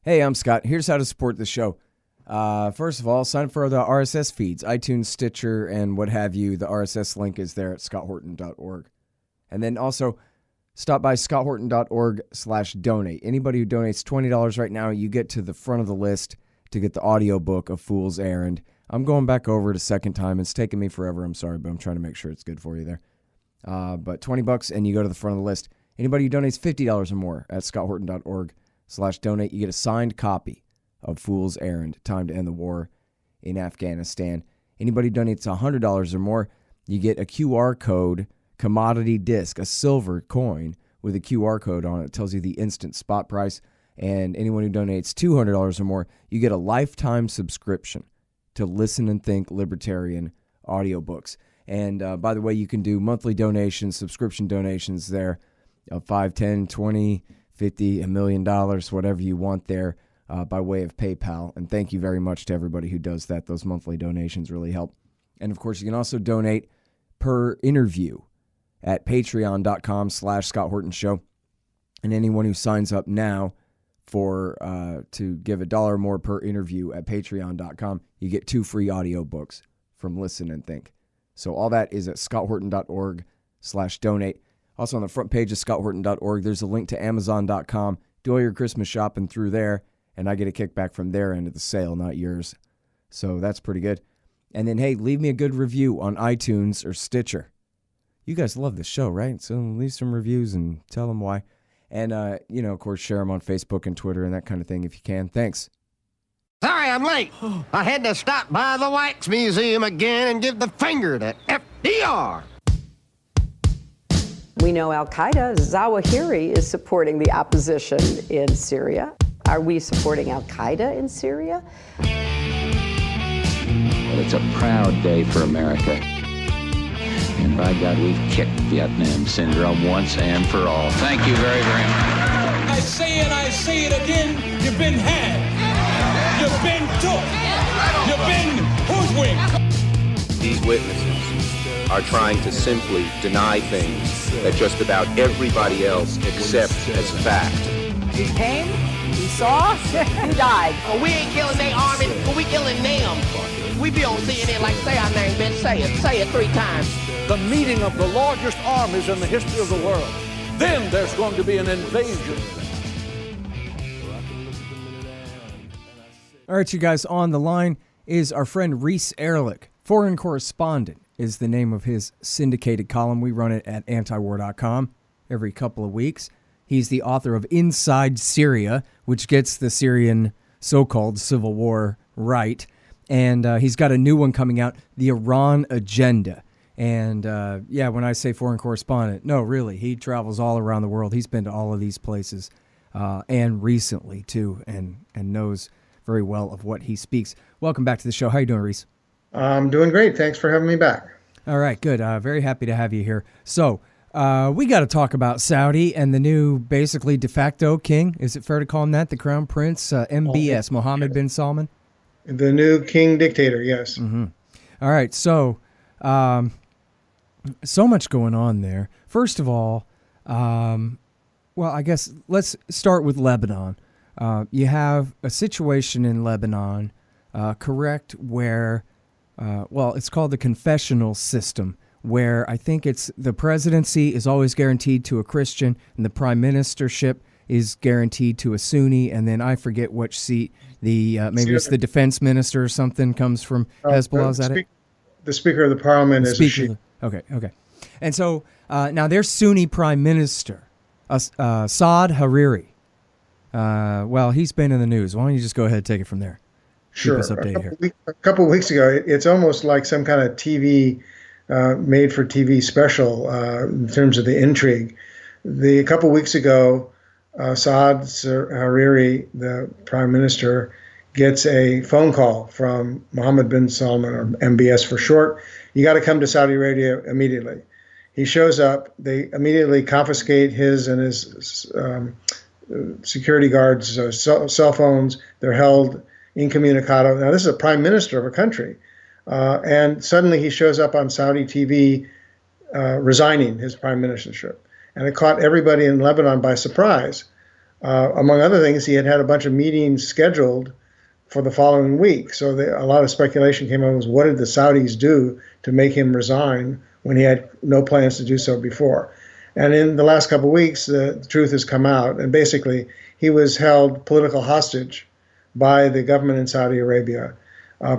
Hey, I'm Scott. Here's how to support the show. First of all, sign up for the RSS feeds, iTunes, Stitcher, and what have you. The RSS link is there at scotthorton.org. And then also stop by scotthorton.org/donate. Anybody who donates $20 right now, you get to the front of the list to get the audiobook of Fool's Errand. I'm going back over it a second time. It's taken me forever. I'm sorry, but I'm trying to make sure it's good for you there. But $20 and you go to the front of the list. Anybody who donates $50 or more at scotthorton.org/donate, you get a signed copy of Fool's Errand, Time to End the War in Afghanistan. Anybody who donates $100 or more, you get a QR code commodity disc, a silver coin with a QR code on it. It tells you the instant spot price. And anyone who donates $200 or more, you get a lifetime subscription to Listen and Think Libertarian audiobooks. And by the way, you can do monthly donations, subscription donations there of $5, $10, $20, $50, $1 million, whatever you want there by way of PayPal. And thank you very much to everybody who does that. Those monthly donations really help. And of course, you can also donate per interview at patreon.com/Scott Horton Show. And anyone who signs up now for to give $1 more per interview at patreon.com, you get 2 free audiobooks from Listen and Think. So all that is at scotthorton.org/donate. Also on the front page of scotthorton.org, there's a link to amazon.com. Do all your Christmas shopping through there, and I get a kickback from their end of the sale, not yours. So that's pretty good. And then, hey, leave me a good review on iTunes or Stitcher. You guys love this show, right? So leave some reviews and tell them why. And, of course, share them on Facebook and Twitter and that kind of thing if you can. Thanks. Sorry I'm late. I had to stop by the Wax Museum again and give the finger to FDR. We know Al-Qaeda, Zawahiri, is supporting the opposition in Syria. Are we supporting Al-Qaeda in Syria? Well, it's a proud day for America. And by God, we've kicked Vietnam syndrome once and for all. Thank you very, very much. I say it again, you've been had. You've been took. You've been hoodwinked. These witnesses are trying to simply deny things that just about everybody else accepts as fact. He came, he saw, he died. Well, we ain't killing their army, but we killing them. We be on CNN like, say our name, bitch, say it 3 times. The meeting of the largest armies in the history of the world. Then there's going to be an invasion. All right, you guys, on the line is our friend Reese Erlich. Foreign Correspondent is the name of his syndicated column. We run it at antiwar.com every couple of weeks. He's the author of Inside Syria, which gets the Syrian so-called civil war right. And he's got a new one coming out, The Iran Agenda. And when I say foreign correspondent, no, really, he travels all around the world. He's been to all of these places and recently, too, and knows very well of what he speaks. Welcome back to the show. How you doing, Reese? I'm doing great. Thanks for having me back. All right, good. Very happy to have you here. So we got to talk about Saudi and the new, basically, de facto king. Is it fair to call him that? The Crown Prince, MBS, Mohammed bin Salman? The new king dictator, yes. Mm-hmm. All right, so so much going on there. First of all, I guess let's start with Lebanon. You have a situation in Lebanon, correct, where, it's called the confessional system, where I think it's the presidency is always guaranteed to a Christian and the prime ministership is guaranteed to a Sunni, and then I forget which seat, maybe it's the defense minister or something comes from Hezbollah, is that it? The Speaker of the Parliament is a Shia. Okay. And so now their Sunni prime minister, Saad Hariri, he's been in the news. Why don't you just go ahead and take it from there? Sure. Keep us updated here. A couple of weeks ago, it's almost like some kind of TV, made-for-TV special in terms of the intrigue. A couple of weeks ago, Saad Hariri, the prime minister, gets a phone call from Mohammed bin Salman, or MBS for short. You got to come to Saudi Arabia immediately. He shows up. They immediately confiscate his and his security guards' cell phones. They're held incommunicado. Now, this is a prime minister of a country. And suddenly he shows up on Saudi TV resigning his prime ministership. And it caught everybody in Lebanon by surprise. Among other things, he had a bunch of meetings scheduled for the following week. So a lot of speculation came out was, what did the Saudis do to make him resign when he had no plans to do so before? And in the last couple of weeks, the truth has come out. And basically, he was held political hostage by the government in Saudi Arabia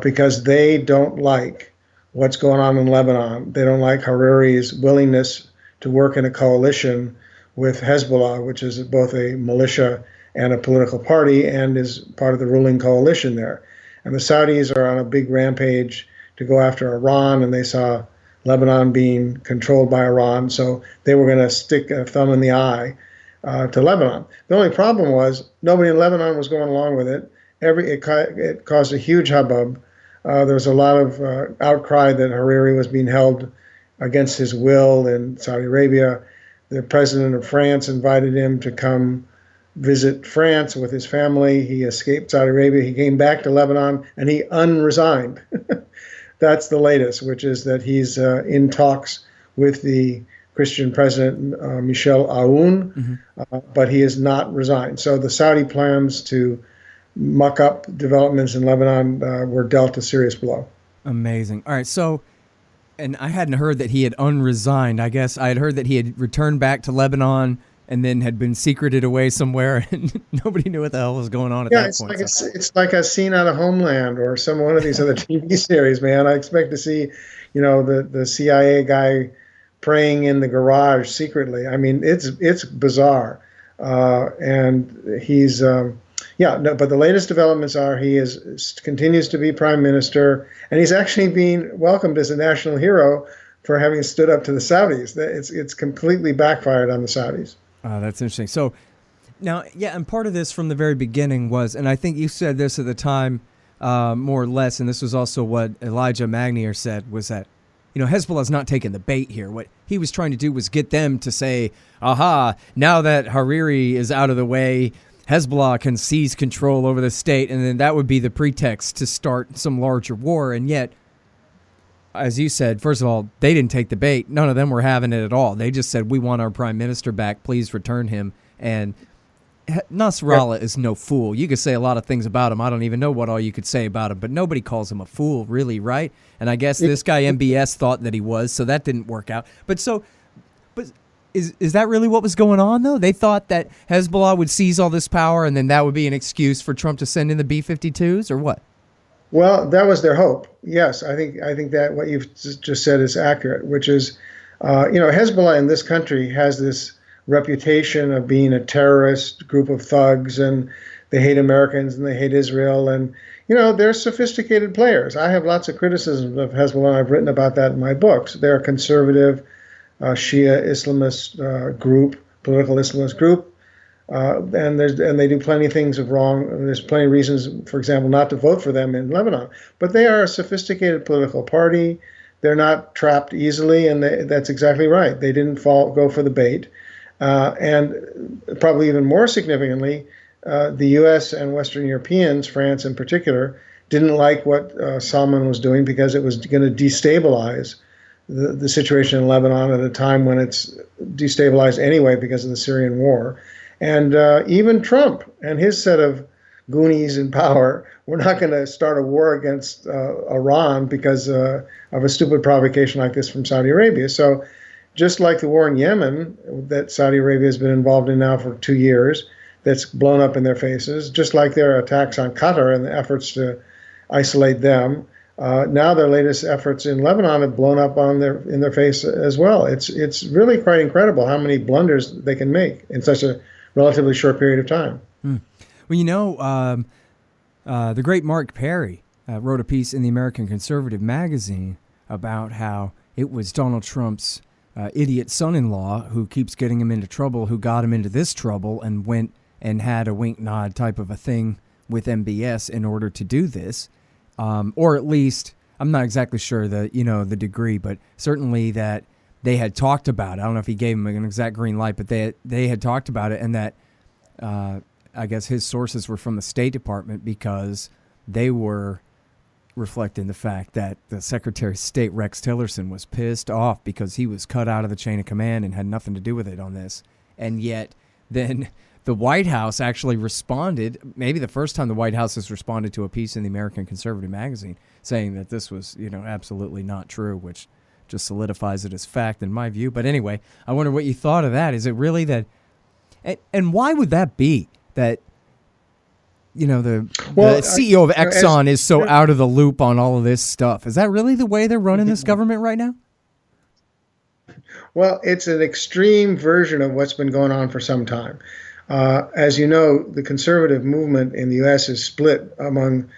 because they don't like what's going on in Lebanon. They don't like Hariri's willingness to work in a coalition with Hezbollah, which is both a militia and a political party and is part of the ruling coalition there. And the Saudis are on a big rampage to go after Iran, and they saw Lebanon being controlled by Iran, so they were going to stick a thumb in the eye to Lebanon. The only problem was nobody in Lebanon was going along with it. It caused a huge hubbub. There was a lot of outcry that Hariri was being held against his will in Saudi Arabia. The president of France invited him to come visit France with his family. He escaped Saudi Arabia. He came back to Lebanon, and he unresigned. That's the latest, which is that he's in talks with the Christian president, Michel Aoun, but he has not resigned. So the Saudi plans to muck up developments in Lebanon were dealt a serious blow. Amazing. All right, so, and I hadn't heard that he had unresigned. I guess I had heard that he had returned back to Lebanon and then had been secreted away somewhere, and nobody knew what the hell was going on at that point. It's like a scene out of Homeland or one of these other TV series, man. I expect to see, the CIA guy praying in the garage secretly. I mean, it's bizarre, and he's but the latest developments are he continues to be prime minister, and he's actually being welcomed as a national hero for having stood up to the Saudis. It's completely backfired on the Saudis. That's interesting. So now, and part of this from the very beginning was, and I think you said this at the time, more or less, and this was also what Elijah Magnier said, was that, Hezbollah's not taking the bait here. What he was trying to do was get them to say, aha, now that Hariri is out of the way, Hezbollah can seize control over the state, and then that would be the pretext to start some larger war. And yet, as you said, first of all, they didn't take the bait. None of them were having it at all. They just said, we want our prime minister back. Please return him. And Nasrallah is no fool. You could say a lot of things about him. I don't even know what all you could say about him, but nobody calls him a fool, really, right? And I guess this guy MBS thought that he was, so that didn't work out. But is that really what was going on, though? They thought that Hezbollah would seize all this power, and then that would be an excuse for Trump to send in the B-52s, or what? Well, that was their hope. Yes, I think that what you've just said is accurate, which is, Hezbollah in this country has this reputation of being a terrorist group of thugs, and they hate Americans and they hate Israel, and they're sophisticated players. I have lots of criticisms of Hezbollah. I've written about that in my books. They're a conservative Shia Islamist group, political Islamist group. And they do plenty of things of wrong. There's plenty of reasons, for example, not to vote for them in Lebanon. But they are a sophisticated political party. They're not trapped easily, and that's exactly right. They didn't go for the bait. And probably even more significantly, the U.S. and Western Europeans, France in particular, didn't like what Salman was doing because it was going to destabilize the situation in Lebanon at a time when it's destabilized anyway because of the Syrian war. And even Trump and his set of goonies in power were not going to start a war against Iran because of a stupid provocation like this from Saudi Arabia. So just like the war in Yemen that Saudi Arabia has been involved in now for 2 years, that's blown up in their faces, just like their attacks on Qatar and the efforts to isolate them, now their latest efforts in Lebanon have blown up in their face as well. It's really quite incredible how many blunders they can make in such a relatively short period of time. Well, the great Mark Perry wrote a piece in the American Conservative magazine about how it was Donald Trump's idiot son-in-law who keeps getting him into trouble, who got him into this trouble and went and had a wink-nod type of a thing with MBS in order to do this. Or at least, I'm not exactly sure the degree, but certainly that they had talked about it. I don't know if he gave him an exact green light, but they had talked about it, and that I guess his sources were from the State Department because they were reflecting the fact that the Secretary of State, Rex Tillerson, was pissed off because he was cut out of the chain of command and had nothing to do with it on this. And yet then the White House actually responded, maybe the first time the White House has responded to a piece in the American Conservative magazine saying that this was, absolutely not true, which just solidifies it as fact in my view. But anyway, I wonder what you thought of that. Is it really that, and why would that be that, the CEO of Exxon is so out of the loop on all of this stuff? Is that really the way they're running this government right now? Well, it's an extreme version of what's been going on for some time. As you know, the conservative movement in the U.S. is split among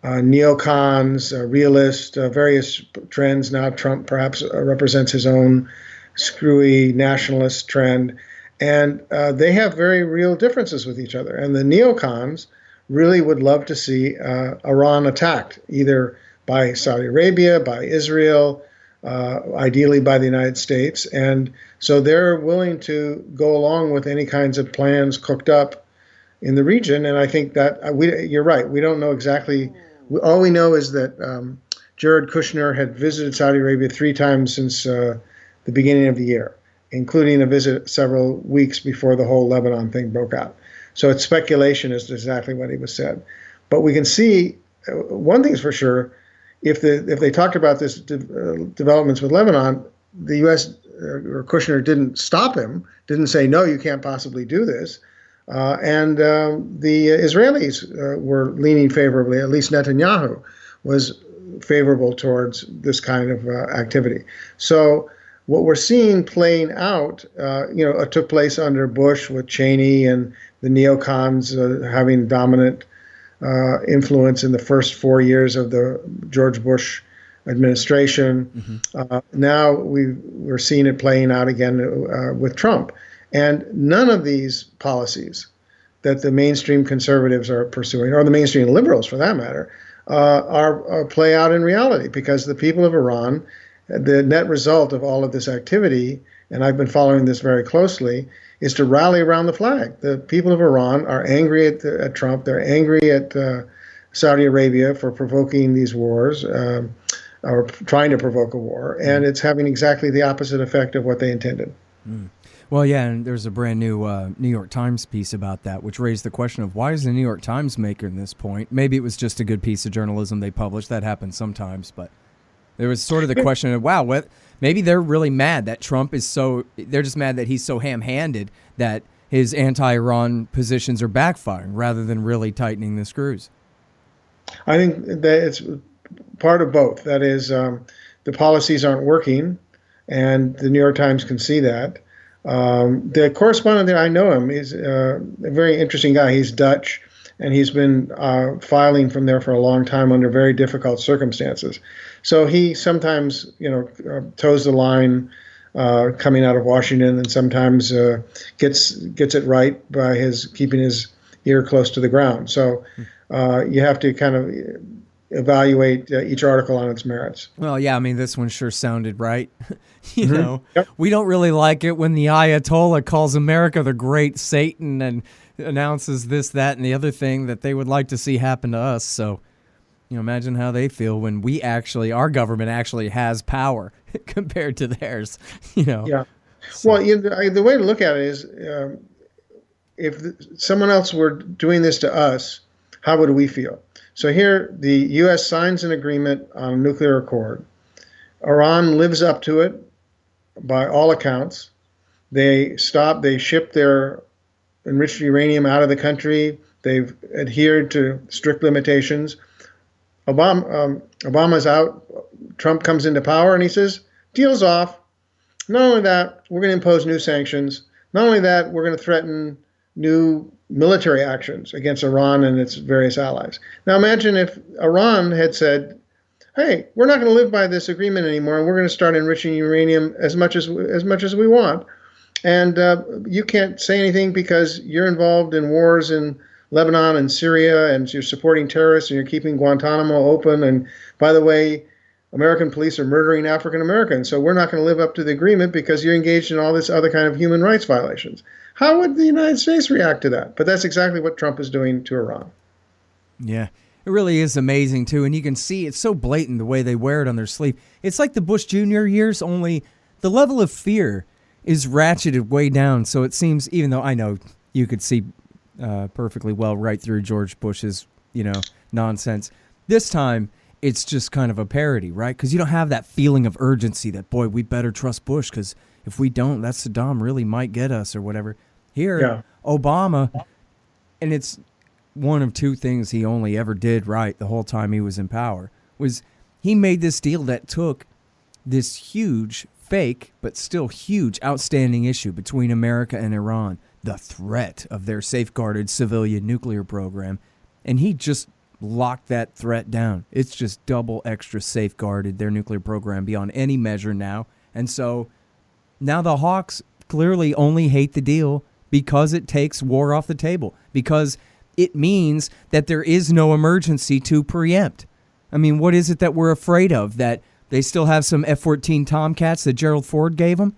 neocons, realists, various trends. Now Trump perhaps represents his own screwy nationalist trend. And they have very real differences with each other. And the neocons really would love to see Iran attacked, either by Saudi Arabia, by Israel, ideally by the United States. And so they're willing to go along with any kinds of plans cooked up in the region. And I think that you're right. We don't know exactly. All we know is that Jared Kushner had visited Saudi Arabia 3 times since the beginning of the year, including a visit several weeks before the whole Lebanon thing broke out. So it's speculation as to exactly what he was said. But we can see one thing's for sure. If they talked about this developments with Lebanon, the U.S. Or Kushner didn't stop him, didn't say, no, you can't possibly do this. And the Israelis were leaning favorably, at least Netanyahu was favorable towards this kind of activity. So what we're seeing playing out, it took place under Bush with Cheney and the neocons having dominant influence in the first 4 years of the George Bush administration. Now we're seeing it playing out again with Trump. And none of these policies that the mainstream conservatives are pursuing, or the mainstream liberals for that matter, are play out in reality, because the people of Iran, the net result of all of this activity, and I've been following this very closely, is to rally around the flag. The people of Iran are angry at Trump. They're angry at Saudi Arabia for provoking these wars, or trying to provoke a war, and it's having exactly the opposite effect of what they intended. Well, yeah, and there's a brand new New York Times piece about that, which raised the question of why is the New York Times making this point? Maybe it was just a good piece of journalism they published. That happens sometimes, but there was sort of the question of, wow, maybe they're really mad that Trump is they're just mad that he's so ham-handed that his anti-Iran positions are backfiring rather than really tightening the screws. I think that it's part of both. That is, the policies aren't working, and the New York Times can see that. The correspondent there, I know him, he's a very interesting guy. He's Dutch, and he's been filing from there for a long time under very difficult circumstances. So he sometimes, toes the line coming out of Washington, and sometimes gets it right by keeping his ear close to the ground. So you have to kind of evaluate each article on its merits. Well, yeah, I mean, this one sure sounded right. We don't really like it when the Ayatollah calls America the great Satan and announces this, that, and the other thing that they would like to see happen to us. So, imagine how they feel when our government actually has power compared to theirs, Yeah. So. Well, the way to look at it is if someone else were doing this to us, how would we feel? So here, the U.S. signs an agreement on a nuclear accord. Iran lives up to it by all accounts. They ship their enriched uranium out of the country. They've adhered to strict limitations. Obama's out. Trump comes into power and he says, deal's off. Not only that, we're going to impose new sanctions. Not only that, we're going to threaten new military actions against Iran and its various allies. Now imagine if Iran had said, hey, we're not going to live by this agreement anymore, and we're going to start enriching uranium as much as we want. And you can't say anything because you're involved in wars in Lebanon and Syria, and you're supporting terrorists, and you're keeping Guantanamo open. And by the way, American police are murdering African Americans, so we're not going to live up to the agreement because you're engaged in all this other kind of human rights violations. How would the United States react to that? But that's exactly what Trump is doing to Iran. Yeah, it really is amazing, too. And you can see it's so blatant the way they wear it on their sleeve. It's like the Bush Jr. years, only the level of fear is ratcheted way down. So it seems, even though I know you could see perfectly well right through George Bush's, nonsense. This time, it's just kind of a parody, right? Because you don't have that feeling of urgency that, boy, we better trust Bush because if we don't, that Saddam really might get us or whatever. Here, Obama, and it's one of two things he only ever did right the whole time he was in power, was he made this deal that took this huge, fake, but still huge, outstanding issue between America and Iran, the threat of their safeguarded civilian nuclear program, and he just locked that threat down. It's just double extra safeguarded, their nuclear program, beyond any measure now. And so now the hawks clearly only hate the deal because it takes war off the table, because it means that there is no emergency to preempt. I mean, what is it that we're afraid of? That they still have some F-14 Tomcats that Gerald Ford gave them?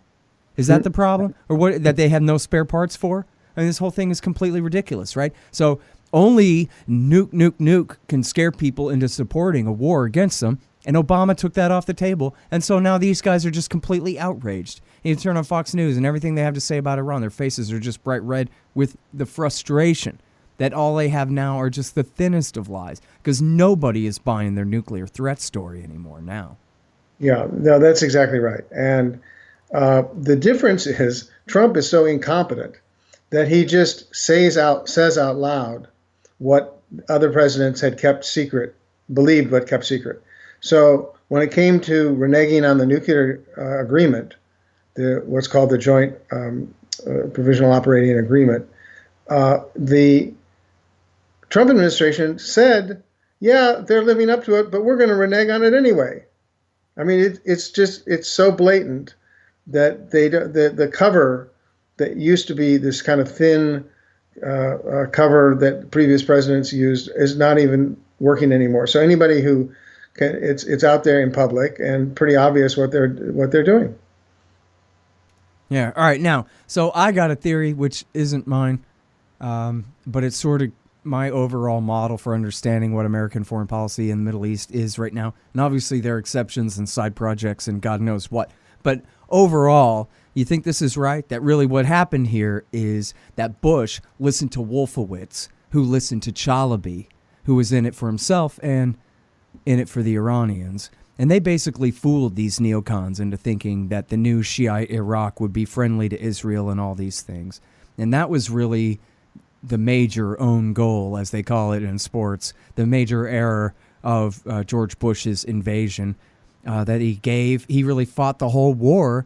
Is that the problem? Or what, that they have no spare parts for? I mean, this whole thing is completely ridiculous, right? So only nuke can scare people into supporting a war against them. And Obama took that off the table. And so now these guys are just completely outraged. You turn on Fox News and everything they have to say about Iran, their faces are just bright red with the frustration that all they have now are just the thinnest of lies, because nobody is buying their nuclear threat story anymore now. Yeah, no, that's exactly right. And the difference is Trump is so incompetent that he just says out loud what other presidents had kept secret, believed but kept secret. So when it came to reneging on the nuclear agreement, what's called the Joint Provisional Operating Agreement, the Trump administration said, yeah, they're living up to it, but we're going to renege on it anyway. I mean, it's so blatant that the cover that used to be this kind of thin cover that previous presidents used is not even working anymore. So anybody who can, it's out there in public and pretty obvious what they're doing. Yeah. All right. Now, so I got a theory which isn't mine, but it's sort of my overall model for understanding what American foreign policy in the Middle East is right now. And obviously there are exceptions and side projects and God knows what. But overall, you think this is right? That really what happened here is that Bush listened to Wolfowitz, who listened to Chalabi, who was in it for himself and in it for the Iranians. And they basically fooled these neocons into thinking that the new Shiite Iraq would be friendly to Israel and all these things. And that was really the major own goal, as they call it in sports, the major error of George Bush's invasion that he gave. He really fought the whole war,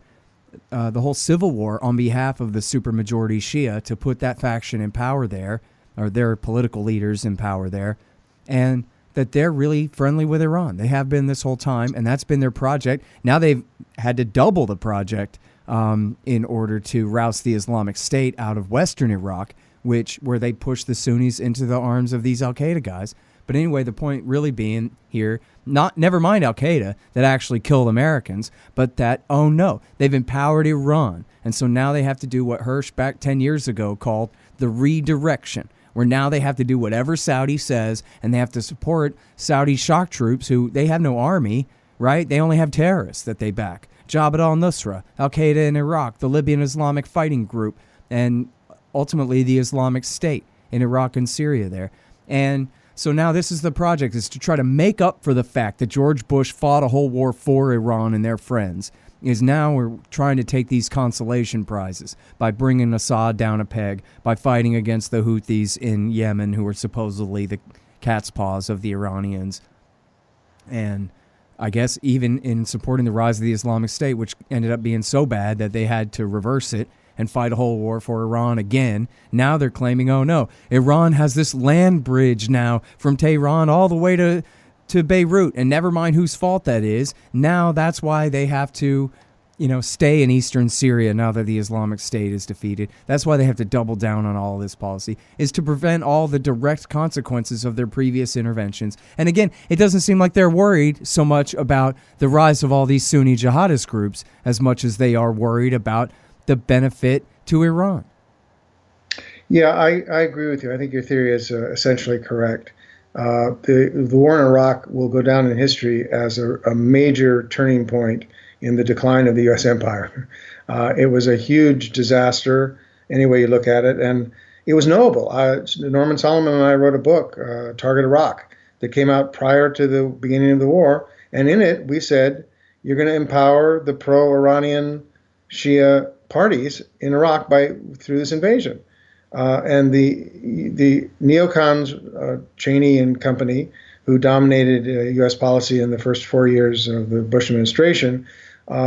the whole civil war, on behalf of the supermajority Shia to put that faction in power there, or their political leaders in power there, and that they're really friendly with Iran. They have been this whole time, and that's been their project. Now they've had to double the project in order to roust the Islamic State out of Western Iraq, where they push the Sunnis into the arms of these Al-Qaeda guys. But anyway, the point really being here, never mind Al-Qaeda that actually killed Americans, but that, oh no, they've empowered Iran. And so now they have to do what Hirsch back 10 years ago called the redirection, where now they have to do whatever Saudi says, and they have to support Saudi shock troops who, they have no army, right? They only have terrorists that they back. Jabhat al-Nusra, Al-Qaeda in Iraq, the Libyan Islamic Fighting Group, and ultimately the Islamic State in Iraq and Syria there. And so now this is the project, is to try to make up for the fact that George Bush fought a whole war for Iran and their friends, is now we're trying to take these consolation prizes by bringing Assad down a peg, by fighting against the Houthis in Yemen, who are supposedly the cat's paws of the Iranians. And I guess even in supporting the rise of the Islamic State, which ended up being so bad that they had to reverse it and fight a whole war for Iran again. Now they're claiming, oh no, Iran has this land bridge now from Tehran all the way to Beirut, and never mind whose fault that is. Now that's why they have to, stay in eastern Syria now that the Islamic State is defeated. That's why they have to double down on all of this policy, is to prevent all the direct consequences of their previous interventions. And again, it doesn't seem like they're worried so much about the rise of all these Sunni jihadist groups as much as they are worried about the benefit to Iran. Yeah, I agree with you. I think your theory is essentially correct. The war in Iraq will go down in history as a major turning point in the decline of the U.S. empire. It was a huge disaster, any way you look at it, and it was knowable. Norman Solomon and I wrote a book, Target Iraq, that came out prior to the beginning of the war. And in it, we said, you're going to empower the pro-Iranian Shia parties in Iraq through this invasion. And the neocons, Cheney and company, who dominated U.S. policy in the first 4 years of the Bush administration,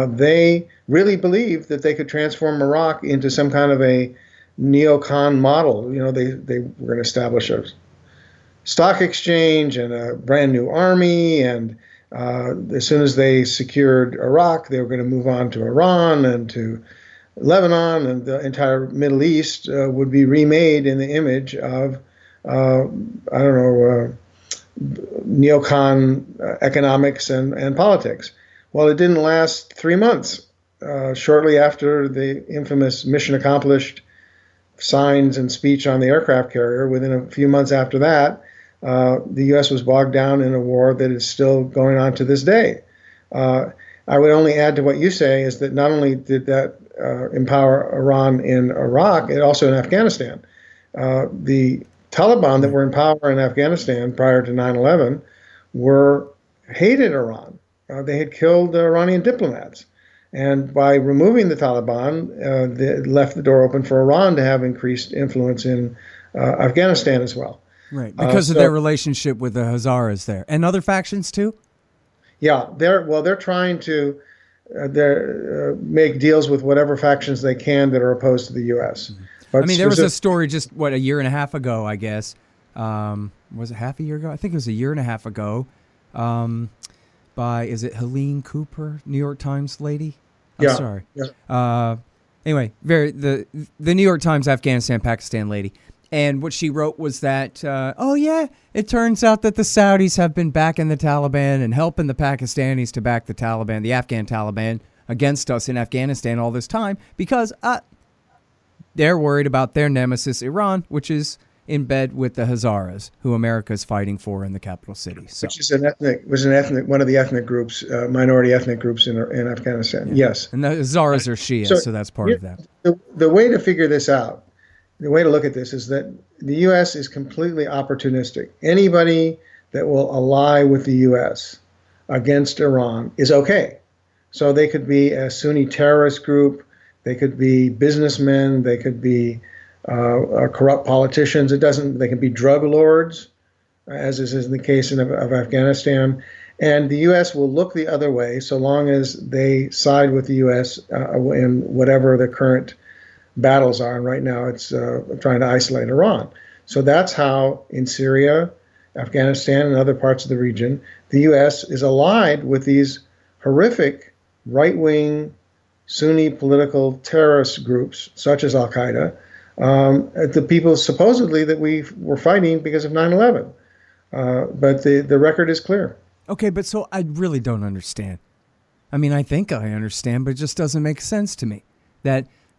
they really believed that they could transform Iraq into some kind of a neocon model. You know, they were going to establish a stock exchange and a brand new army, and as soon as they secured Iraq, they were going to move on to Iran and to Lebanon, and the entire Middle East would be remade in the image of, neocon economics and politics. Well, it didn't last 3 months. Shortly after the infamous mission accomplished signs and speech on the aircraft carrier, within a few months after that, the U.S. was bogged down in a war that is still going on to this day. I would only add to what you say is that not only did that empower Iran in Iraq, it also in Afghanistan. The Taliban that were in power in Afghanistan prior to 9/11 hated Iran. They had killed Iranian diplomats. And by removing the Taliban, they left the door open for Iran to have increased influence in Afghanistan as well. Right, because of their relationship with the Hazaras there. And other factions too? Yeah, they're trying to make deals with whatever factions they can that are opposed to the U.S. Mm-hmm. But I mean, there was a story just, a year and a half ago, I guess. Was it half a year ago? I think it was a year and a half ago. By, is it Helene Cooper, New York Times lady? I'm sorry. Yeah. Anyway, the New York Times Afghanistan-Pakistan lady. And what she wrote was that, it turns out that the Saudis have been backing the Taliban and helping the Pakistanis to back the Taliban, the Afghan Taliban, against us in Afghanistan all this time because they're worried about their nemesis, Iran, which is in bed with the Hazaras, who America is fighting for in the capital city. So. Which is one of the ethnic groups, minority ethnic groups in Afghanistan. Yeah. Yes. And the Hazaras are Shia, so that's part of that. The way to figure this out, the way to look at this is that the U.S. is completely opportunistic. Anybody that will ally with the U.S. against Iran is okay. So they could be a Sunni terrorist group, they could be businessmen, they could be corrupt politicians. They can be drug lords, as is in the case of Afghanistan. And the U.S. will look the other way so long as they side with the U.S. In whatever the current battles are. And right now it's trying to isolate Iran. So that's how in Syria, Afghanistan, and other parts of the region, the U.S. is allied with these horrific right-wing Sunni political terrorist groups, such as Al-Qaeda, the people supposedly that we were fighting because of 9/11. But the record is clear. Okay, but so I really don't understand. I mean, I think I understand, but it just doesn't make sense to me.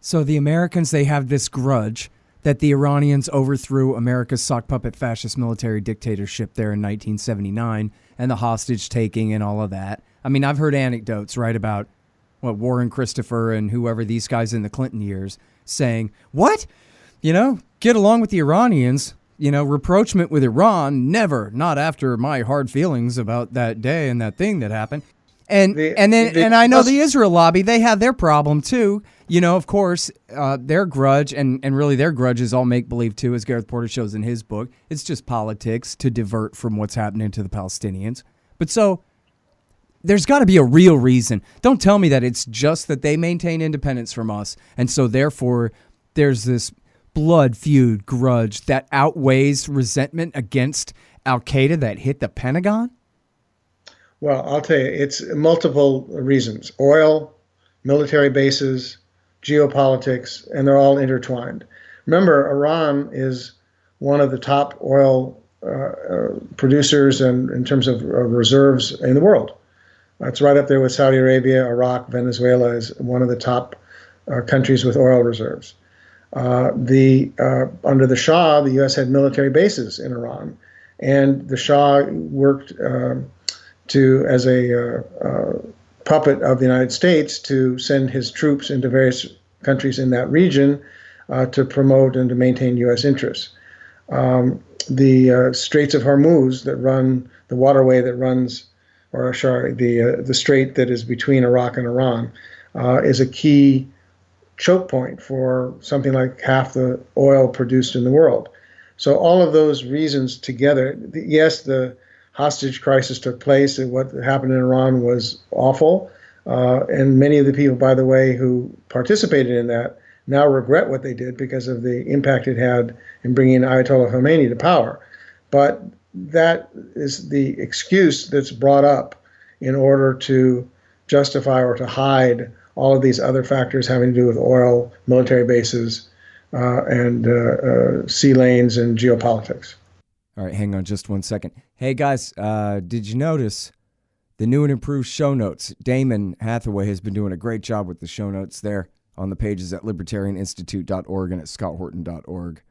So the Americans, they have this grudge that the Iranians overthrew America's sock puppet fascist military dictatorship there in 1979 and the hostage taking and all of that. I mean, I've heard anecdotes, right, about Warren Christopher and whoever these guys in the Clinton years saying, what? Get along with the Iranians, rapprochement with Iran, never, not after my hard feelings about that day and that thing that happened. And I know the Israel lobby, they have their problem too. Of course, their grudge, and really their grudge is all make-believe too, as Gareth Porter shows in his book. It's just politics to divert from what's happening to the Palestinians. But so there's got to be a real reason. Don't tell me that it's just that they maintain independence from us, and so therefore there's this blood feud grudge that outweighs resentment against Al-Qaeda that hit the Pentagon? Well, I'll tell you, it's multiple reasons. Oil, military bases, geopolitics, and they're all intertwined. Remember, Iran is one of the top oil producers and in terms of reserves in the world. It's right up there with Saudi Arabia, Iraq, Venezuela is one of the top countries with oil reserves. Under the Shah, the U.S. had military bases in Iran, and the Shah worked as a puppet of the United States to send his troops into various countries in that region to promote and to maintain U.S. interests. The Straits of Hormuz that run the waterway that runs, or sorry, the strait that is between Iraq and Iran, is a key choke point for something like half the oil produced in the world. So all of those reasons together, yes, the hostage crisis took place, and what happened in Iran was awful. And many of the people, by the way, who participated in that now regret what they did because of the impact it had in bringing Ayatollah Khomeini to power. But that is the excuse that's brought up in order to justify or to hide all of these other factors having to do with oil, military bases, and sea lanes and geopolitics. All right, hang on just 1 second. Hey, guys, did you notice the new and improved show notes? Damon Hathaway has been doing a great job with the show notes there on the pages at libertarianinstitute.org and at scotthorton.org.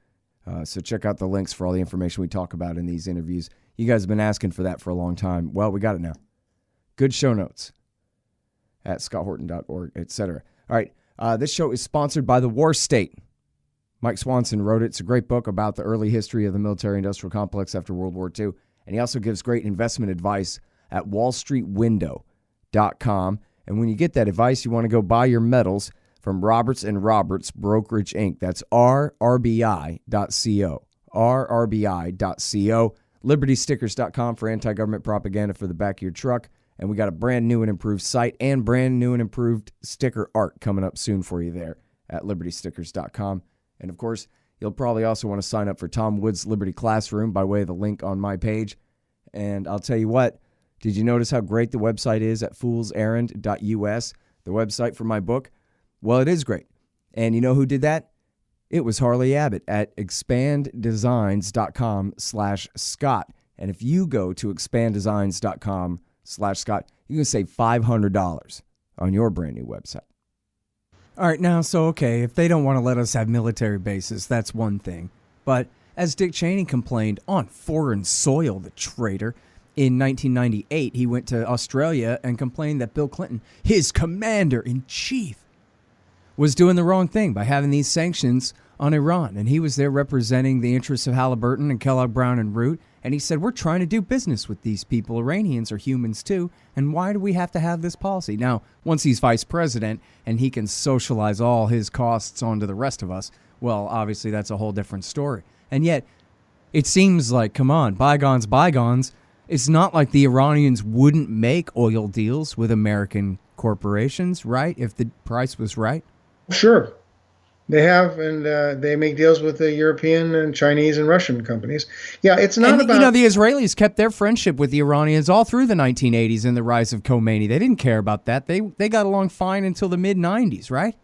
So check out the links for all the information we talk about in these interviews. You guys have been asking for that for a long time. Well, we got it now. Good show notes at scotthorton.org, etc. All right, this show is sponsored by The War State. Mike Swanson wrote it. It's a great book about the early history of the military-industrial complex after World War II. And he also gives great investment advice at wallstreetwindow.com. And when you get that advice, you want to go buy your metals from Roberts & Roberts Brokerage, Inc. That's rrbi.co. rrbi.co. LibertyStickers.com for anti-government propaganda for the back of your truck. And we got a brand new and improved site and brand new and improved sticker art coming up soon for you there at LibertyStickers.com. And, of course, you'll probably also want to sign up for Tom Wood's Liberty Classroom by way of the link on my page. And I'll tell you what, did you notice how great the website is at foolserrand.us, the website for my book? Well, it is great. And you know who did that? It was Harley Abbott at expanddesigns.com/Scott. And if you go to expanddesigns.com/Scott, you can save $500 on your brand new website. All right, now, so, okay, if they don't want to let us have military bases, that's one thing. But as Dick Cheney complained on foreign soil, the traitor, in 1998, he went to Australia and complained that Bill Clinton, his commander-in-chief, was doing the wrong thing by having these sanctions on Iran. And he was there representing the interests of Halliburton and Kellogg Brown and Root. And he said, we're trying to do business with these people. Iranians are humans too. And why do we have to have this policy? Now, once he's vice president and he can socialize all his costs onto the rest of us, well, obviously that's a whole different story. And yet, it seems like, come on, bygones, bygones. It's not like the Iranians wouldn't make oil deals with American corporations, right? If the price was right. Sure. They have, and they make deals with the European and Chinese and Russian companies. Yeah, it's not about... You know, the Israelis kept their friendship with the Iranians all through the 1980s and the rise of Khomeini. They didn't care about that. They got along fine until the mid-90s, right?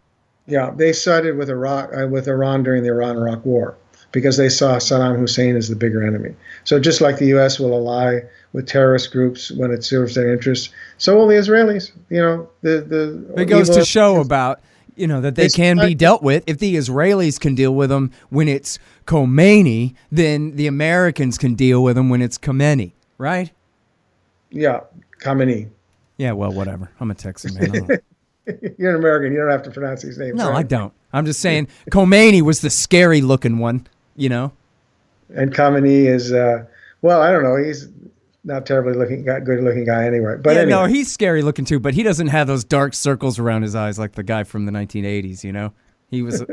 Yeah, they sided with Iran during the Iran-Iraq War because they saw Saddam Hussein as the bigger enemy. So just like the U.S. will ally with terrorist groups when it serves their interests, so will the Israelis. You know, it goes to show about... You know, that they can be dealt with. If the Israelis can deal with them when it's Khomeini, then the Americans can deal with them when it's Khomeini, right? Yeah, Khomeini. Yeah, well, whatever. I'm a Texan, man. You're an American. You don't have to pronounce these names. No, right? I don't. I'm just saying Khomeini was the scary-looking one, you know? And Khomeini is, well, I don't know. He's not terribly good-looking guy anyway. But yeah, anyway. No, he's scary-looking too, but he doesn't have those dark circles around his eyes like the guy from the 1980s, you know? He was,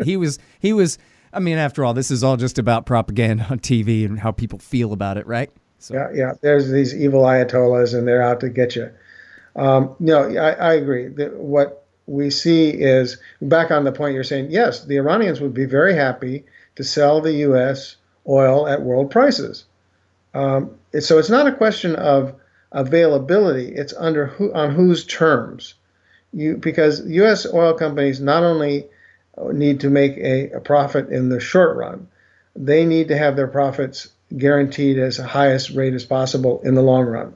I mean, after all, this is all just about propaganda on TV and how people feel about it, right? So. Yeah. There's these evil Ayatollahs, and they're out to get you. No, I agree. What we see is, back on the point you're saying, yes, the Iranians would be very happy to sell the U.S. oil at world prices. So it's not a question of availability; it's on whose terms. Because U.S. oil companies not only need to make a profit in the short run, they need to have their profits guaranteed as the highest rate as possible in the long run.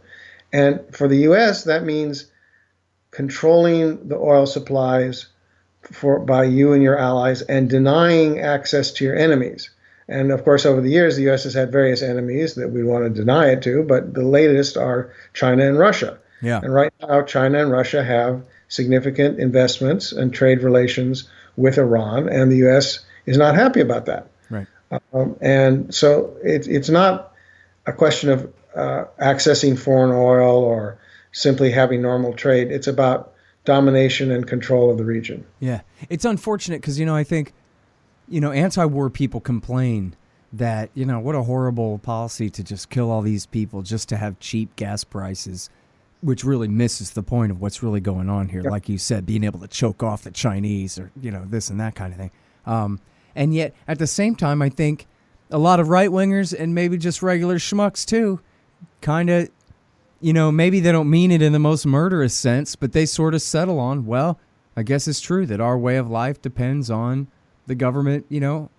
And for the U.S., that means controlling the oil supplies by you and your allies and denying access to your enemies. And of course, over the years, the U.S. has had various enemies that we want to deny it to, but the latest are China and Russia. Yeah. And right now, China and Russia have significant investments and trade relations with Iran, and the U.S. is not happy about that. Right. And so it's not a question of accessing foreign oil or simply having normal trade. It's about domination and control of the region. Yeah. It's unfortunate because, I think, anti-war people complain that, what a horrible policy to just kill all these people just to have cheap gas prices, which really misses the point of what's really going on here. Like you said, being able to choke off the Chinese or, this and that kind of thing. And yet, at the same time, I think a lot of right-wingers and maybe just regular schmucks, too, kind of, maybe they don't mean it in the most murderous sense, but they sort of settle on, well, I guess it's true that our way of life depends on the government,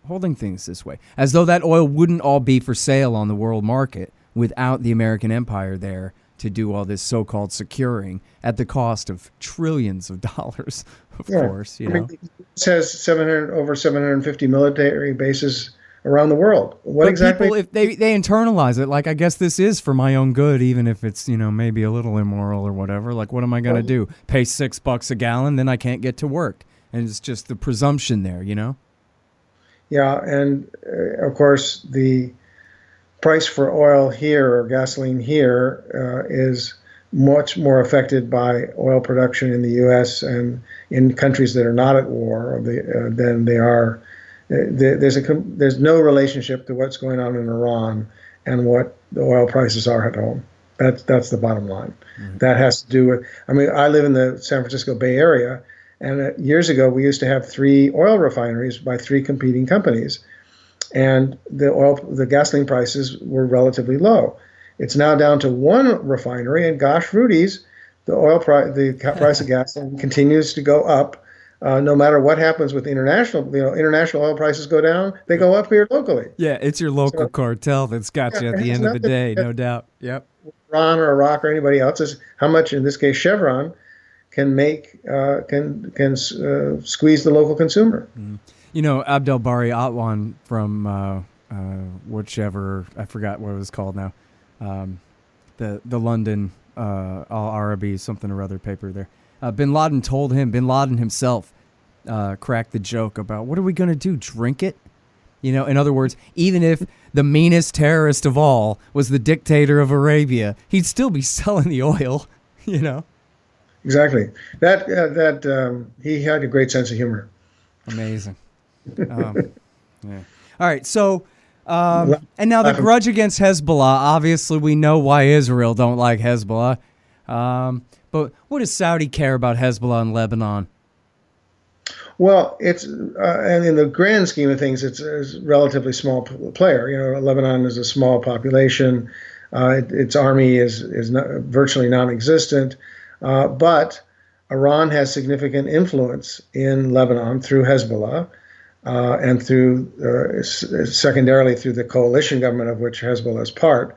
holding things this way. As though that oil wouldn't all be for sale on the world market without the American empire there to do all this so-called securing at the cost of trillions of dollars, of course. It says over 750 military bases around the world. What but exactly? People, if they internalize it, like, I guess this is for my own good, even if it's, maybe a little immoral or whatever. Like, what am I going to do? Pay $6 a gallon, then I can't get to work. And it's just the presumption there, Yeah, and of course, the price for oil here or gasoline here is much more affected by oil production in the U.S. and in countries that are not at war than they are. There's no relationship to what's going on in Iran and what the oil prices are at home. That's the bottom line. Mm-hmm. That has to do with. I mean, I live in the San Francisco Bay Area, and years ago we used to have 3 oil refineries by 3 competing companies, and the gasoline prices were relatively low. It's now down to 1 refinery, and gosh, Rudy's, the price of gasoline continues to go up. No matter what happens with international oil prices go down, they go up here locally. Yeah, it's your local cartel that's got you at the end of the day, no doubt. Yep. Iran or Iraq or anybody else is how much, in this case, Chevron can make squeeze the local consumer. Mm. Abdel Bari Atwan from whichever, I forgot what it was called now, the London Al Arabi something or other paper there. Bin Laden himself cracked the joke about, what are we going to do, drink it? In other words, even if the meanest terrorist of all was the dictator of Arabia, he'd still be selling the oil, Exactly. That he had a great sense of humor. Amazing. Yeah. All right, so, and now the grudge against Hezbollah, obviously we know why Israel don't like Hezbollah. But what does Saudi care about Hezbollah in Lebanon? Well, it's and in the grand scheme of things, it's a relatively small player. Lebanon is a small population. Its army is virtually non-existent. But Iran has significant influence in Lebanon through Hezbollah and through secondarily through the coalition government of which Hezbollah is part.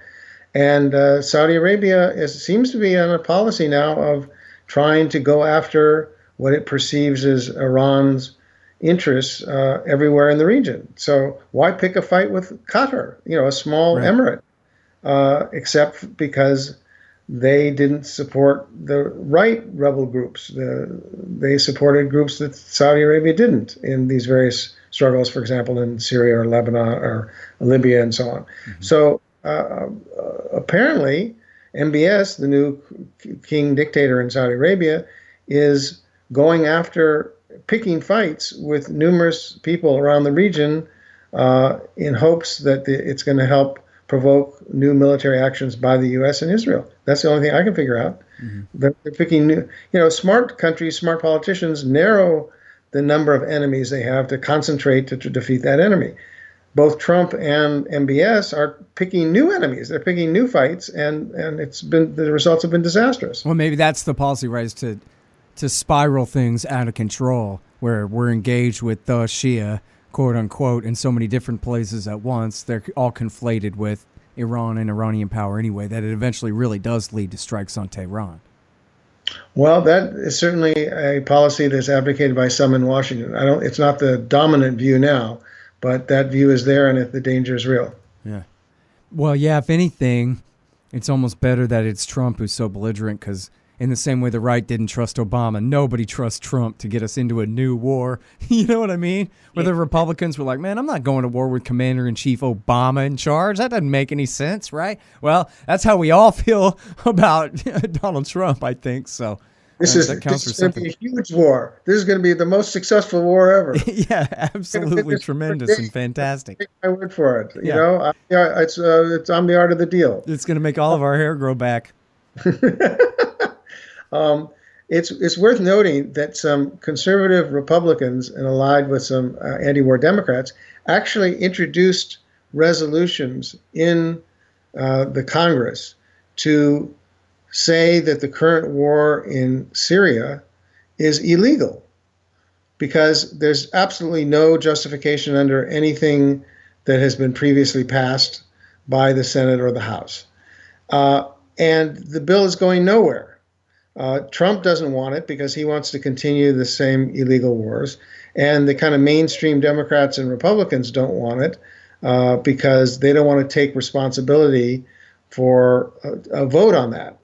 And Saudi Arabia seems to be on a policy now of trying to go after what it perceives as Iran's interests everywhere in the region. So why pick a fight with Qatar, a small emirate, except because they didn't support the right rebel groups. They supported groups that Saudi Arabia didn't in these various struggles, for example, in Syria or Lebanon or Libya and so on. Mm-hmm. So apparently, MBS, the new king dictator in Saudi Arabia, is going after picking fights with numerous people around the region in hopes that it's going to help provoke new military actions by the U.S. and Israel. That's the only thing I can figure out. Mm-hmm. They're picking new, smart countries, smart politicians narrow the number of enemies they have to concentrate to defeat that enemy. Both Trump and MBS are picking new enemies. They're picking new fights, and the results have been disastrous. Well, maybe that's the policy, right? Is to spiral things out of control, where we're engaged with the Shia, quote unquote, in so many different places at once. They're all conflated with Iran and Iranian power anyway, that it eventually really does lead to strikes on Tehran. Well, that is certainly a policy that's advocated by some in Washington. It's not the dominant view now, but that view is there, and the danger is real. Yeah. Well, yeah, if anything, it's almost better that it's Trump who's so belligerent, because in the same way the right didn't trust Obama. Nobody trusts Trump to get us into a new war. You know what I mean? Where the Republicans were like, man, I'm not going to war with Commander-in-Chief Obama in charge. That doesn't make any sense, right? Well, that's how we all feel about Donald Trump, I think. So This is going to be a huge war. This is going to be the most successful war ever. Yeah, absolutely tremendous and fantastic. Take my word for it. You know, it's on the art of the deal. It's going to make all of our hair grow back. It's worth noting that some conservative Republicans and allied with some anti-war Democrats actually introduced resolutions in the Congress to say that the current war in Syria is illegal because there's absolutely no justification under anything that has been previously passed by the Senate or the House. And the bill is going nowhere. Trump doesn't want it because he wants to continue the same illegal wars. And the kind of mainstream Democrats and Republicans don't want it because they don't want to take responsibility for a vote on that.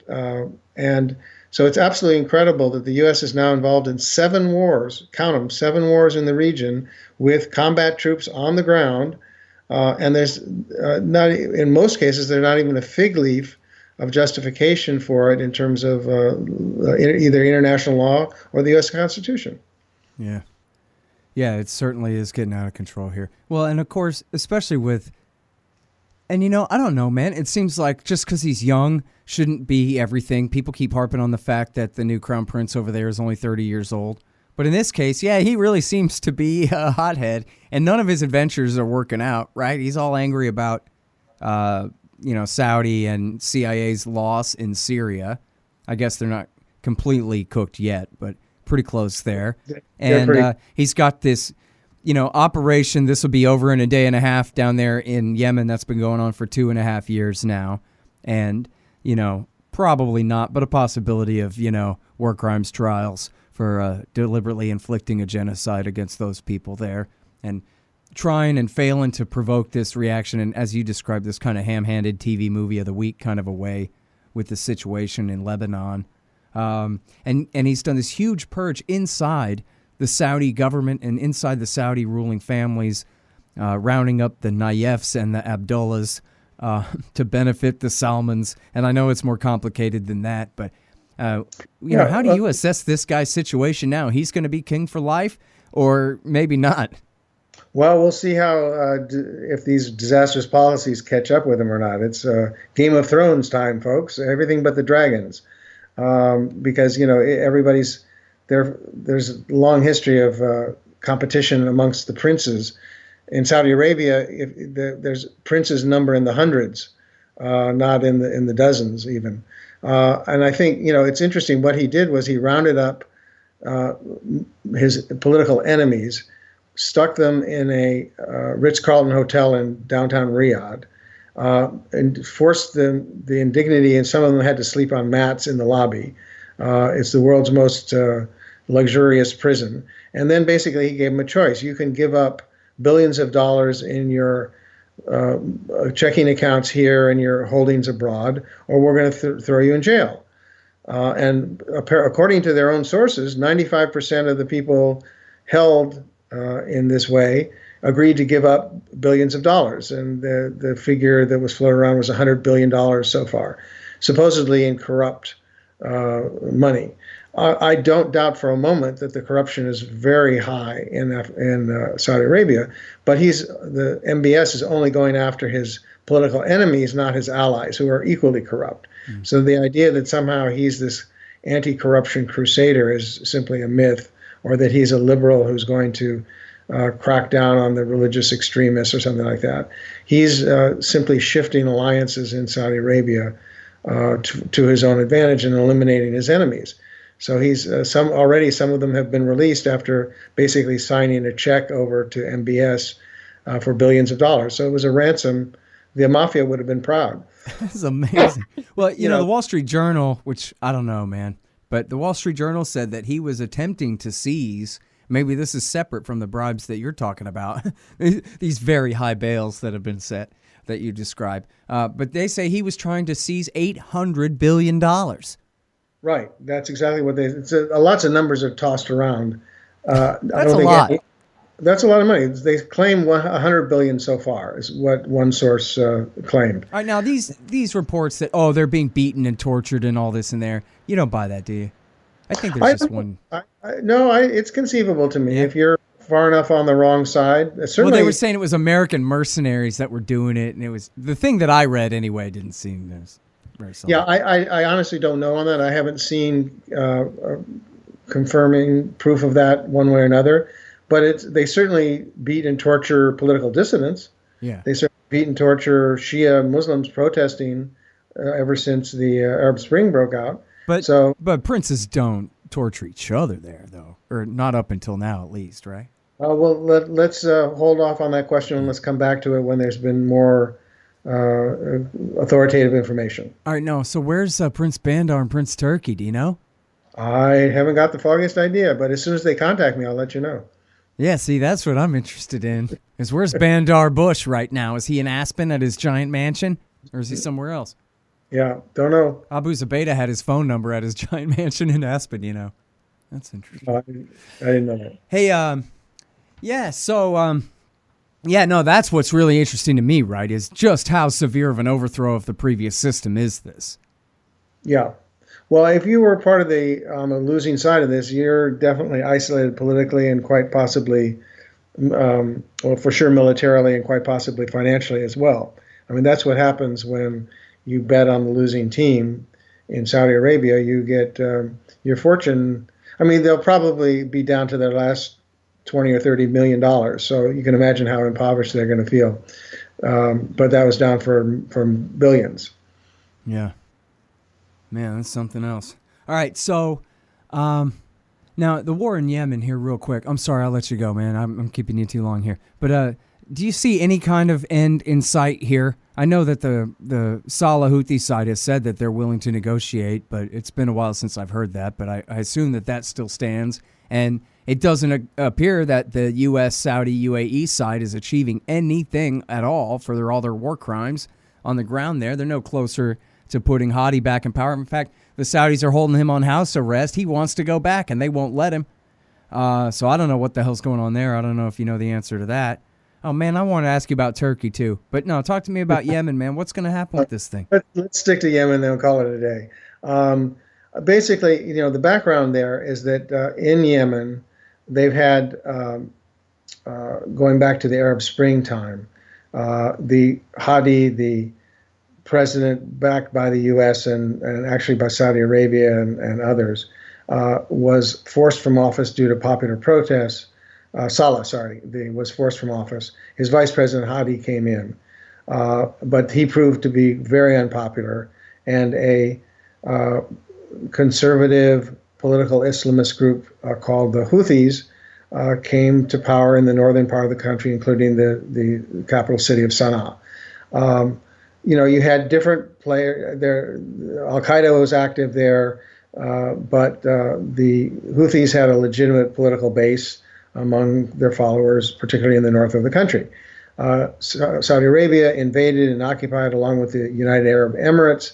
And so it's absolutely incredible that the U.S. is now involved in 7 wars, count them, 7 wars in the region with combat troops on the ground. And there's not, in most cases, there's not even a fig leaf of justification for it in terms of either international law or the U.S. Constitution. Yeah. Yeah, it certainly is getting out of control here. Well, and of course, especially with, and you know, I don't know, man. It seems like just because he's young shouldn't be everything. People keep harping on the fact that the new crown prince over there is only 30 years old. But in this case, yeah, he really seems to be a hothead, and none of his adventures are working out, right? He's all angry about, Saudi and CIA's loss in Syria. I guess they're not completely cooked yet, but pretty close there. And he's got this, operation. This will be over in a day and a half down there in Yemen. That's been going on for 2.5 years now. And, probably not, but a possibility of, war crimes trials for deliberately inflicting a genocide against those people there and trying and failing to provoke this reaction. And as you described, this kind of ham-handed TV movie of the week kind of a way with the situation in Lebanon. And he's done this huge purge inside the Saudi government and inside the Saudi ruling families, rounding up the Nayefs and the Abdullahs to benefit the Salmans. And I know it's more complicated than that, but how do you assess this guy's situation now? He's going to be king for life or maybe not? Well, we'll see how if these disastrous policies catch up with him or not. It's Game of Thrones time, folks. Everything but the dragons. Because, everybody's there. There's a long history of competition amongst the princes. In Saudi Arabia, there's princes number in the hundreds, not in the dozens even. And I think, it's interesting. What he did was he rounded up his political enemies, stuck them in a Ritz-Carlton hotel in downtown Riyadh, and forced the indignity, and some of them had to sleep on mats in the lobby. It's the world's most luxurious prison. And then basically he gave them a choice. You can give up billions of dollars in your checking accounts here and your holdings abroad, or we're going to throw you in jail. And according to their own sources, 95% of the people held in this way agreed to give up billions of dollars. And the figure that was floated around was $100 billion so far, supposedly in corrupt money. I don't doubt for a moment that the corruption is very high in Saudi Arabia, but the MBS is only going after his political enemies, not his allies, who are equally corrupt. Mm. So the idea that somehow he's this anti-corruption crusader is simply a myth, or that he's a liberal who's going to crack down on the religious extremists or something like that. He's simply shifting alliances in Saudi Arabia to his own advantage and eliminating his enemies. So he's some of them have been released after basically signing a check over to MBS for billions of dollars. So it was a ransom. The mafia would have been proud. This is amazing. Well, the Wall Street Journal, which I don't know, man, but the Wall Street Journal said that he was attempting to seize, maybe this is separate from the bribes that you're talking about, these very high bails that have been set that you describe. But they say he was trying to seize $800 billion. Right. That's exactly what they. Lots of numbers are tossed around. That's a lot. That's a lot of money. They claim 100 billion so far, is what one source claimed. All right, now these reports that they're being beaten and tortured and all this in there, you don't buy that, do you? I think there's just one. It's conceivable to me Yeah. if you're far enough on the wrong side. Certainly, Well, they were saying it was American mercenaries that were doing it, and it was the thing that I read anyway. Didn't seem very solid. Yeah, I honestly don't know on that. I haven't seen confirming proof of that one way or another. But they certainly beat and torture political dissidents. Yeah. They certainly beat and torture Shia Muslims protesting ever since the Arab Spring broke out. But princes don't torture each other there, though, or not up until now, at least, right? Well, let's hold off on that question and let's come back to it when there's been more authoritative information. All right, no. So where's Prince Bandar and Prince Turkey? Do you know? I haven't got the foggiest idea, but as soon as they contact me, I'll let you know. Yeah, see, that's what I'm interested in. Is where's Bandar Bush right now? Is he in Aspen at his giant mansion, or is he somewhere else? Yeah, don't know. Abu Zubaydah had his phone number at his giant mansion in Aspen. That's interesting. I didn't know that. Hey, yeah. So, no, that's what's really interesting to me, right? Is just how severe of an overthrow of the previous system is this? Yeah. Well, if you were part of on the losing side of this, you're definitely isolated politically and quite possibly, well, for sure militarily and quite possibly financially as well. I mean, that's what happens when you bet on the losing team in Saudi Arabia. You get your fortune. I mean, they'll probably be down to their last $20 or $30 million. So you can imagine how impoverished they're going to feel. But that was down from billions. Yeah. Man, that's something else. All right, so now the war in Yemen here real quick. I'm sorry, I'll let you go, man. I'm keeping you too long here. But do you see any kind of end in sight here? I know that the Salah Houthi side has said that they're willing to negotiate, but it's been a while since I've heard that. But I assume that still stands. And it doesn't appear that the U.S., Saudi, UAE side is achieving anything at all for all their war crimes on the ground there. They're no closer to putting Hadi back in power. In fact, the Saudis are holding him on house arrest. He wants to go back, and they won't let him. So I don't know what the hell's going on there. I don't know if you know the answer to that. Oh, man, I want to ask you about Turkey, too. But no, talk to me about Yemen, man. What's going to happen with this thing? Let's stick to Yemen, then we'll call it a day. Basically, the background there is that in Yemen, they've had, going back to the Arab Spring time, the Hadi, the president backed by the U.S. and actually by Saudi Arabia and others, was forced from office due to popular protests. Salah, was forced from office. His vice president Hadi came in, but he proved to be very unpopular, and a conservative political Islamist group called the Houthis came to power in the northern part of the country, including the capital city of Sana'a. You had different players there. Al-Qaeda was active there, but the Houthis had a legitimate political base among their followers, particularly in the north of the country. Saudi Arabia invaded and occupied along with the United Arab Emirates.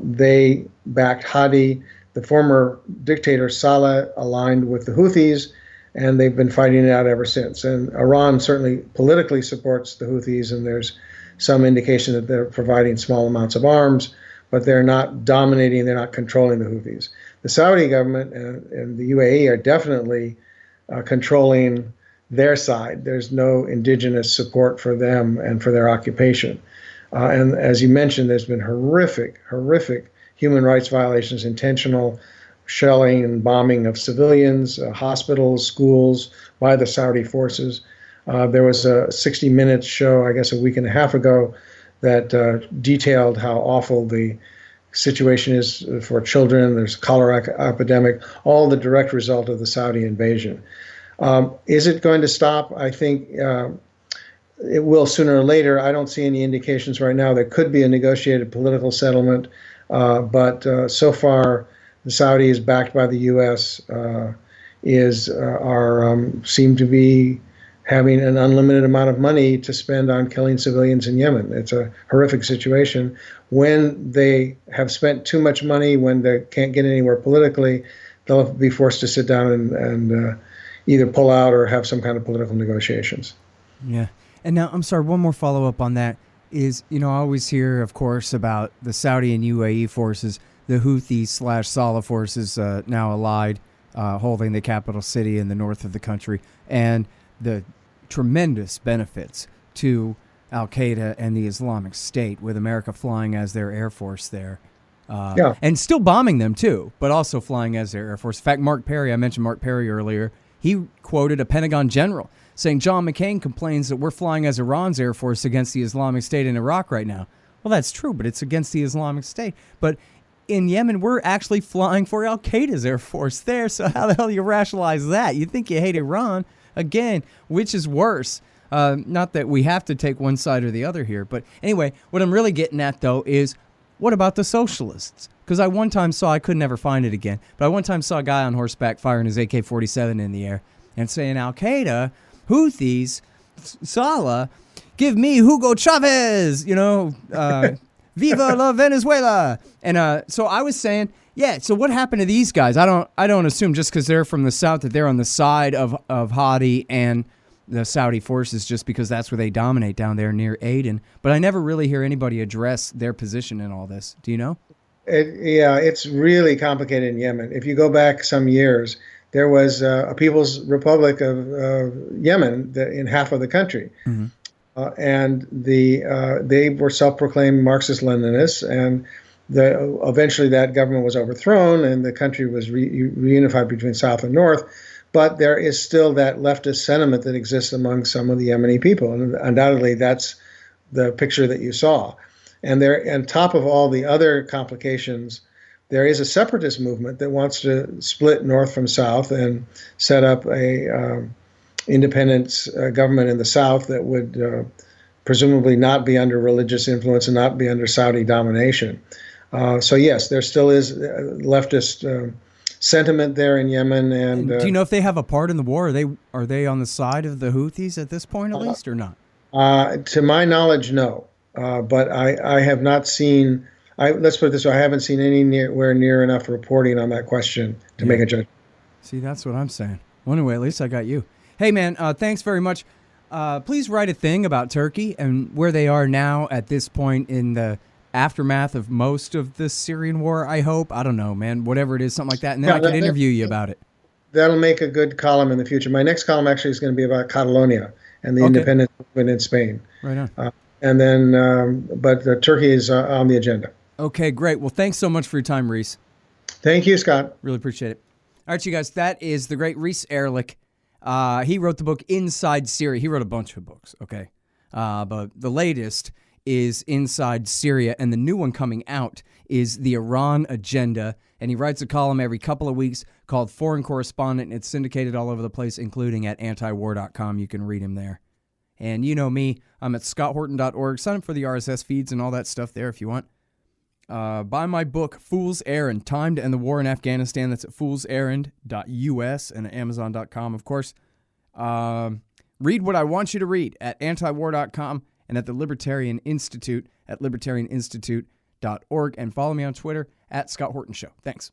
They backed Hadi. The former dictator Saleh aligned with the Houthis, and they've been fighting it out ever since. And Iran certainly politically supports the Houthis, and there's some indication that they're providing small amounts of arms, but they're not dominating, they're not controlling the Houthis. The Saudi government and the UAE are definitely controlling their side. There's no indigenous support for them and for their occupation. And as you mentioned, there's been horrific human rights violations, intentional shelling and bombing of civilians, hospitals, schools by the Saudi forces. There was a 60 Minutes show, I guess a week and a half ago, that detailed how awful the situation is for children. There's a cholera epidemic, all the direct result of the Saudi invasion. Is it going to stop? I think it will sooner or later. I don't see any indications right now. There could be a negotiated political settlement, but so far the Saudis, backed by the U.S., seem to be having an unlimited amount of money to spend on killing civilians in Yemen. It's a horrific situation. When they have spent too much money, when they can't get anywhere politically, they'll be forced to sit down and either pull out or have some kind of political negotiations. Yeah. And now, I'm sorry, one more follow-up on that is, I always hear, of course, about the Saudi and UAE forces, the Houthi/Saleh forces now allied, holding the capital city in the north of the country, and the tremendous benefits to Al-Qaeda and the Islamic State, with America flying as their air force there. And still bombing them, too, but also flying as their air force. In fact, Mark Perry, I mentioned Mark Perry earlier, he quoted a Pentagon general saying John McCain complains that we're flying as Iran's air force against the Islamic State in Iraq right now. Well, that's true, but it's against the Islamic State. But in Yemen, we're actually flying for Al-Qaeda's air force there, so how the hell do you rationalize that? You think you hate Iran? Again, which is worse? Not that we have to take one side or the other here, but anyway, what I'm really getting at, though, is what about the socialists? Because I one time saw, I could never find it again, but I one time saw a guy on horseback firing his AK-47 in the air and saying, Al-Qaeda, Houthis, Saleh, give me Hugo Chavez, Viva la Venezuela. And so I was saying, yeah, so what happened to these guys? I don't assume just because they're from the south that they're on the side of Hadi and the Saudi forces, just because that's where they dominate down there near Aden. But I never really hear anybody address their position in all this. Do you know? It's really complicated in Yemen. If you go back some years, there was a People's Republic of Yemen in half of the country. Mm-hmm. And they were self-proclaimed Marxist-Leninists, and eventually that government was overthrown and the country was reunified between South and North. But there is still that leftist sentiment that exists among some of the Yemeni people, and undoubtedly that's the picture that you saw. And there, on top of all the other complications, there is a separatist movement that wants to split North from South and set up a independent government in the South that would presumably not be under religious influence and not be under Saudi domination. So yes, there still is leftist sentiment there in Yemen. And do you know if they have a part in the war? Are they on the side of the Houthis at this point, at least, or not? To my knowledge, no. But I have not seen. Let's put it this way: I haven't seen anywhere near enough reporting on that question to make a judgment. See, that's what I'm saying. Well, anyway, at least I got you. Hey, man, thanks very much. Please write a thing about Turkey and where they are now at this point in the aftermath of most of the Syrian war, I hope. I don't know, man. Whatever it is, something like that. And then I can interview you about it. That'll make a good column in the future. My next column actually is going to be about Catalonia and the independence movement in Spain. Right on. And then, but Turkey is on the agenda. Okay, great. Well, thanks so much for your time, Reese. Thank you, Scott. Really appreciate it. All right, you guys, that is the great Reese Erlich. He wrote the book Inside Syria. He wrote a bunch of books, okay? But the latest is Inside Syria, and the new one coming out is The Iran Agenda. And he writes a column every couple of weeks called Foreign Correspondent, and it's syndicated all over the place, including at antiwar.com. You can read him there. And you know me, I'm at scotthorton.org. Sign up for the RSS feeds and all that stuff there if you want. Buy my book, Fool's Errand, Time to End the War in Afghanistan. That's at foolserrand.us and at amazon.com, of course. Read what I want you to read at antiwar.com and at the Libertarian Institute at libertarianinstitute.org. And follow me on Twitter at Scott Horton Show. Thanks.